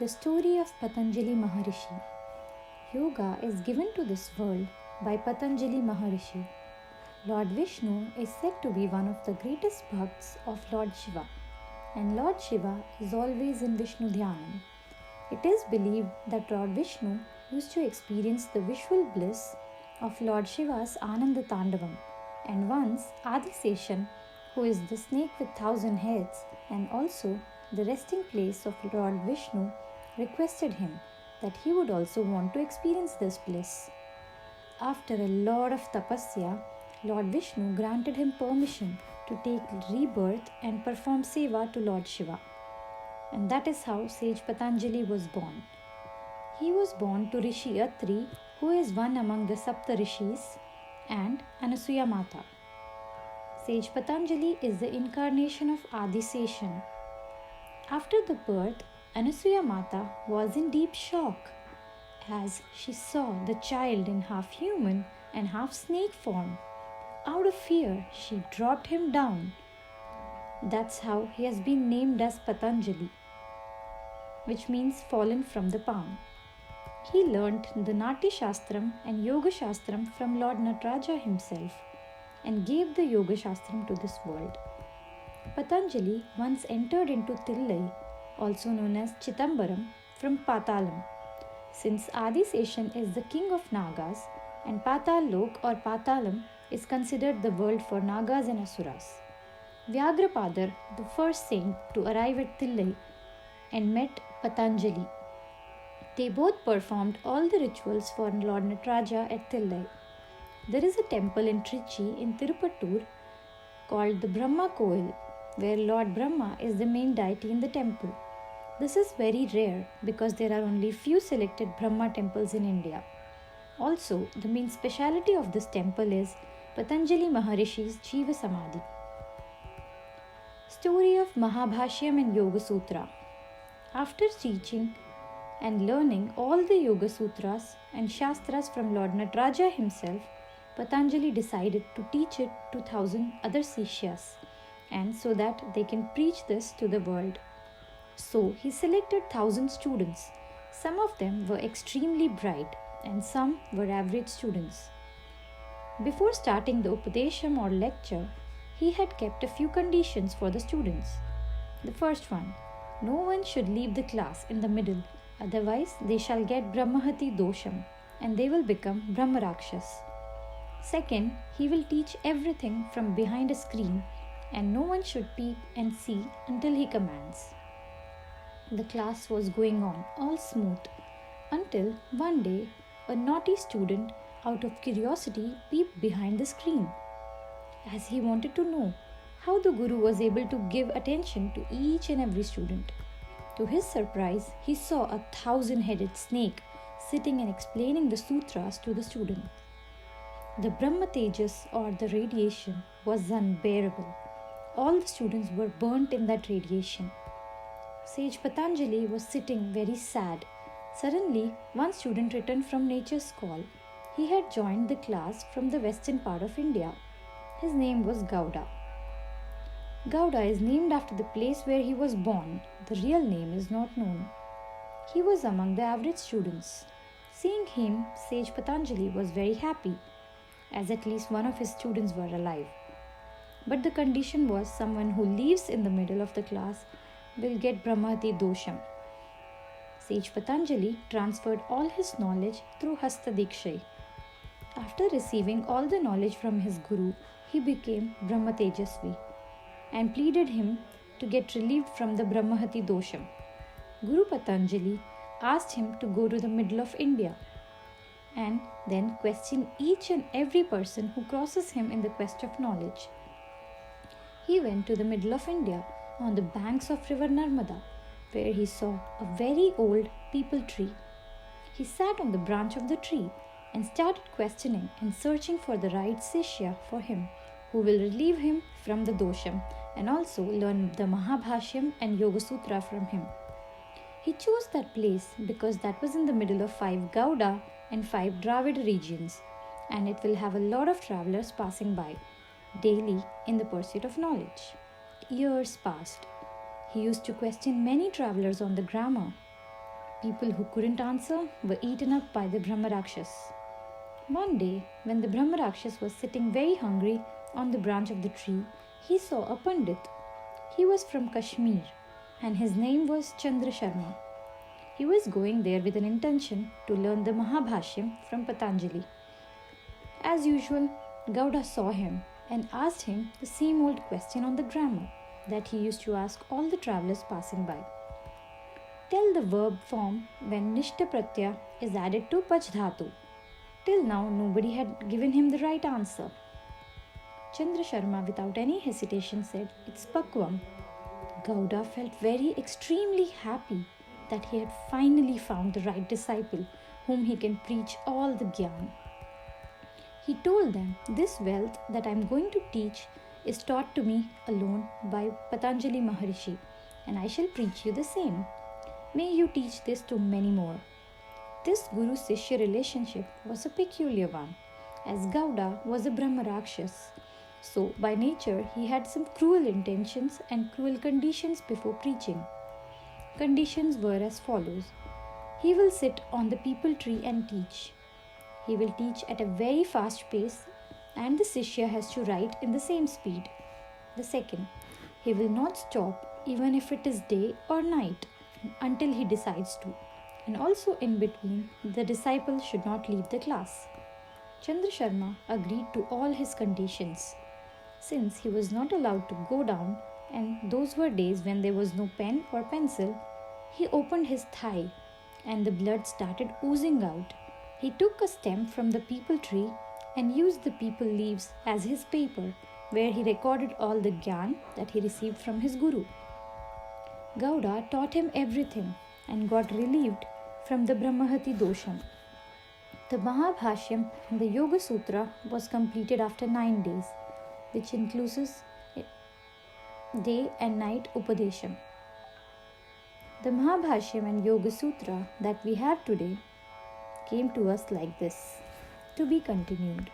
The story of Patanjali Maharishi. Yoga is given to this world by Patanjali Maharishi. Lord Vishnu is said to be one of the greatest bhakts of Lord Shiva, and Lord Shiva is always in Vishnu Dhyanam. It is believed that Lord Vishnu used to experience the visual bliss of Lord Shiva's Ananda Tandavam, and once Adiseshan, who is the snake with 1,000 heads and also the resting place of Lord Vishnu, requested him that he would also want to experience this bliss. After a lot of tapasya, Lord Vishnu granted him permission to take rebirth and perform seva to Lord Shiva. And that is how sage Patanjali was born. He was born to Rishi Atri, who is one among the Sapta Rishis, and Anasuya Mata. Sage Patanjali is the incarnation of Adiseshan. After the birth, Anasuya Mata was in deep shock as she saw the child in half human and half snake form. Out of fear, she dropped him down. That's how he has been named as Patanjali, which means fallen from the palm. He learnt the Nati Shastram and Yoga Shastram from Lord Nataraja himself and gave the Yoga Shastram to this world. Patanjali once entered into Tillai, also known as Chittambaram, from Patalam. Since Adiseshan is the king of Nagas and Patal Lok or Patalam is considered the world for Nagas and Asuras. Vyagrapadar, the first saint to arrive at Tillai and met Patanjali. They both performed all the rituals for Lord Nataraja at Tillai. There is a temple in Trichy in Tirupattur called the Brahma Koil, where Lord Brahma is the main deity in the temple. This is very rare because there are only few selected Brahma temples in India. Also, the main speciality of this temple is Patanjali Maharishi's Jiva Samadhi. Story of Mahabhashyam and Yoga Sutra. After teaching and learning all the Yoga Sutras and Shastras from Lord Nataraja himself, Patanjali decided to teach it to 1,000 other Sishyas, and so that they can preach this to the world. So he selected 1,000 students. Some of them were extremely bright and some were average students. Before starting the Upadesham or lecture, he had kept a few conditions for the students. The first one, no one should leave the class in the middle, otherwise they shall get Brahmahati Dosham and they will become Brahmarakshas. Second, he will teach everything from behind a screen and no one should peep and see until he commands. The class was going on all smooth until one day a naughty student out of curiosity peeped behind the screen, as he wanted to know how the Guru was able to give attention to each and every student. To his surprise, he saw a 1,000-headed snake sitting and explaining the sutras to the student. The Brahma Tejas or the radiation was unbearable. All the students were burnt in that radiation. Sage Patanjali was sitting very sad. Suddenly, one student returned from nature's call. He had joined the class from the western part of India. His name was Gowda. Gowda is named after the place where he was born. The real name is not known. He was among the average students. Seeing him, Sage Patanjali was very happy, as at least one of his students were alive. But the condition was someone who leaves in the middle of the class will get Brahmati Dosham. Sage Patanjali transferred all his knowledge through Hasta Dikshay. After receiving all the knowledge from his Guru, he became Brahma Tejasvi and pleaded him to get relieved from the Brahmahati Dosham. Guru Patanjali asked him to go to the middle of India and then question each and every person who crosses him in the quest of knowledge. He went to the middle of India on the banks of river Narmada, where he saw a very old peepal tree. He sat on the branch of the tree and started questioning and searching for the right Sishya for him, who will relieve him from the dosham and also learn the Mahabhashyam and Yoga Sutra from him. He chose that place because that was in the middle of 5 Gauda and 5 Dravid regions, and it will have a lot of travelers passing by daily in the pursuit of knowledge. Years passed. He used to question many travelers on the grammar. People who couldn't answer were eaten up by the Brahma Rakshas. One day, when the Brahma Rakshas was sitting very hungry on the branch of the tree, he saw a Pandit. He was from Kashmir and his name was Chandra Sharma. He was going there with an intention to learn the Mahabhashyam from Patanjali. As usual, Gowda saw him and asked him the same old question on the grammar that he used to ask all the travellers passing by. Tell the verb form when Nishta Pratyaya is added to Pach Dhatu. Till now, nobody had given him the right answer. Chandra Sharma, without any hesitation, said, "It's Pakvam." Gowda felt very extremely happy that he had finally found the right disciple whom he can preach all the Gyan. He told them, "This wealth that I am going to teach is taught to me alone by Patanjali Maharishi, and I shall preach you the same. May you teach this to many more." This Guru-Sishya relationship was a peculiar one, as Gowda was a Brahma Rakshas. So, by nature, he had some cruel intentions and cruel conditions before preaching. Conditions were as follows. He will sit on the peepal tree and teach. He will teach at a very fast pace, and the Sishya has to write in the same speed. The second, he will not stop even if it is day or night until he decides to. And also in between, the disciple should not leave the class. Chandra Sharma agreed to all his conditions. Since he was not allowed to go down, and those were days when there was no pen or pencil, he opened his thigh and the blood started oozing out. He took a stem from the peepal tree and used the peepal leaves as his paper, where he recorded all the Gyan that he received from his Guru. Gowda taught him everything and got relieved from the Brahmahati dosham. The Mahabhashyam and the Yoga Sutra was completed after 9 days, which includes day and night Upadesham. The Mahabhashyam and Yoga Sutra that we have today came to us like this, to be continued.